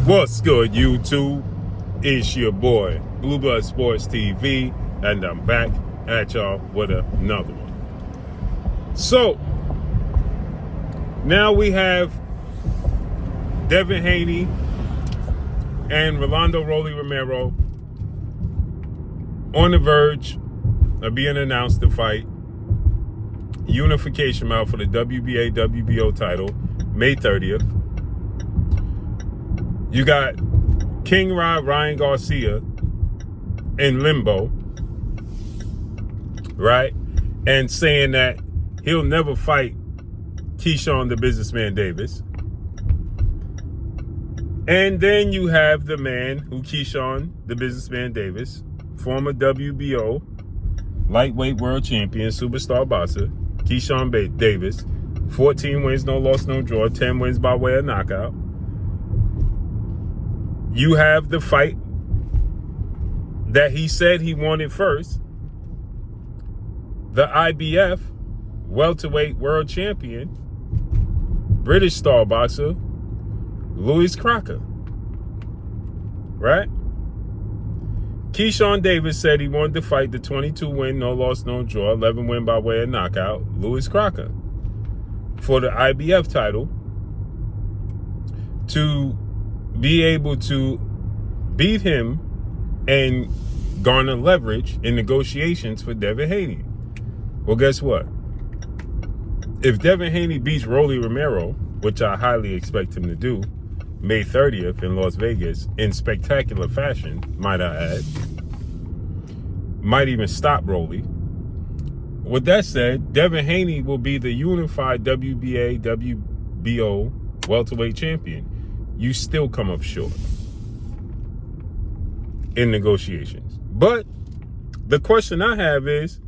What's good, YouTube? It's your boy, Blue Blood Sports TV, and I'm back at y'all with another one. So, now we have Devin Haney and Rolando Rolly Romero on the verge of being announced to fight unification bout for the WBA, WBO title, May 30th. You got King Ryan Garcia in limbo, right? And saying that he'll never fight Keyshawn the Businessman Davis. And then you have the man who Keyshawn the Businessman Davis, former WBO lightweight world champion, superstar boxer, Keyshawn Davis, 14 wins, no loss, no draw, 10 wins by way of knockout. You have the fight that he said he wanted first. The IBF welterweight world champion, British star boxer, Louis Crocker. Right? Keyshawn Davis said he wanted to fight the 22 win, no loss, no draw, 11 win by way of knockout, Louis Crocker, for the IBF title, to be able to beat him and garner leverage in negotiations for Devin Haney. Well, guess what? If Devin Haney beats Rolly Romero, which I highly expect him to do, May 30th in Las Vegas, in spectacular fashion, might I add, might even stop Rolly. With that said, Devin Haney will be the unified WBA, WBO welterweight champion. You still come up short in negotiations. But the question I have is,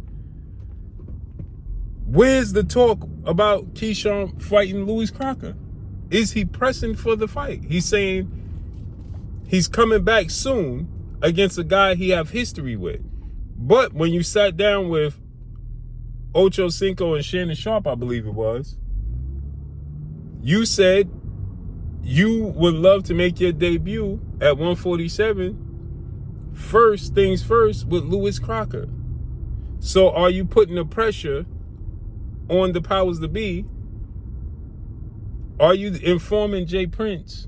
where's the talk about Keyshawn fighting Louis Crocker? Is he pressing for the fight? He's saying he's coming back soon against a guy he have history with. But when you sat down with Ocho Cinco and Shannon Sharp, I believe it was, you said you would love to make your debut at 147, first things first, with Louis Crocker. So are you putting the pressure on the powers that be? Are you informing Jay Prince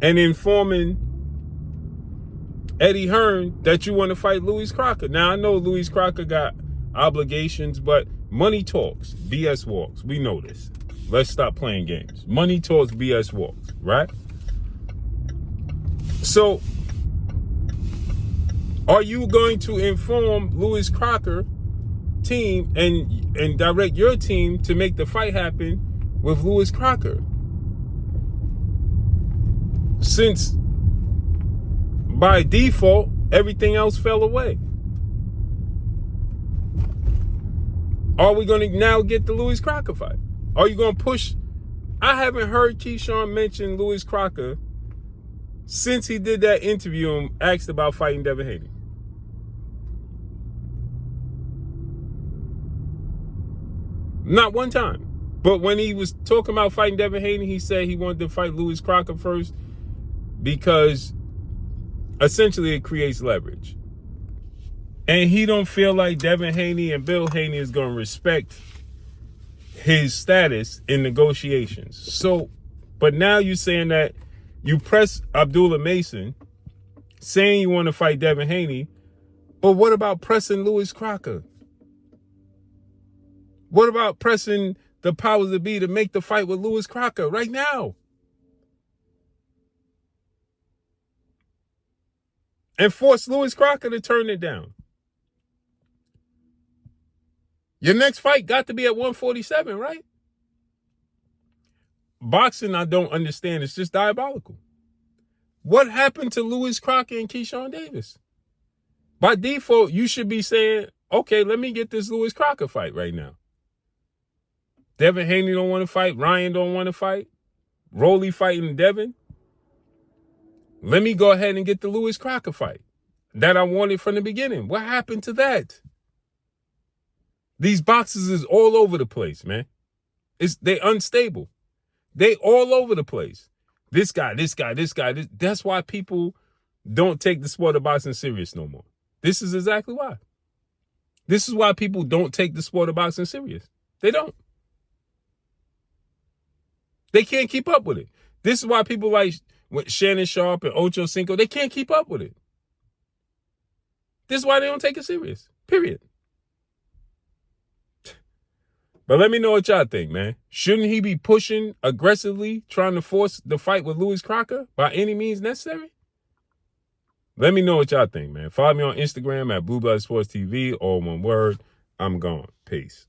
and informing Eddie Hearn that you want to fight Louis Crocker? Now, I know Louis Crocker got obligations, but money talks, BS walks. We know this. Let's stop playing games. Money talks, BS walks, right? So, are you going to inform Louis Crocker team and direct your team to make the fight happen with Louis Crocker? Since by default, everything else fell away. Are we going to now get the Louis Crocker fight? Are you going to push? I haven't heard Keyshawn mention Louis Crocker since he did that interview and asked about fighting Devin Haney. Not one time. But when he was talking about fighting Devin Haney, he said he wanted to fight Louis Crocker first because essentially it creates leverage. And he don't feel like Devin Haney and Bill Haney is going to respect his status in negotiations. So, but now you're saying that you press Abdullah Mason, saying you want to fight Devin Haney, but what about pressing Louis Crocker? What about pressing the powers that be to make the fight with Louis Crocker right now? And force Louis Crocker to turn it down. Your next fight got to be at 147, right? Boxing, I don't understand. It's just diabolical. What happened to Louis Crocker and Keyshawn Davis? By default, you should be saying, okay, let me get this Louis Crocker fight right now. Devin Haney don't want to fight. Ryan don't want to fight. Rolly fighting Devin. Let me go ahead and get the Louis Crocker fight that I wanted from the beginning. What happened to that? These boxes is all over the place, man. They unstable. They all over the place. This guy. That's why people don't take the sport of boxing serious no more. This is exactly why. This is why people don't take the sport of boxing serious. They don't. They can't keep up with it. This is why people like Shannon Sharp and Ocho Cinco, they can't keep up with it. This is why they don't take it serious. Period. But let me know what y'all think, man. Shouldn't he be pushing aggressively, trying to force the fight with Louis Crocker by any means necessary? Let me know what y'all think, man. Follow me on Instagram at Blue Blood Sports TV, all one word. I'm gone. Peace.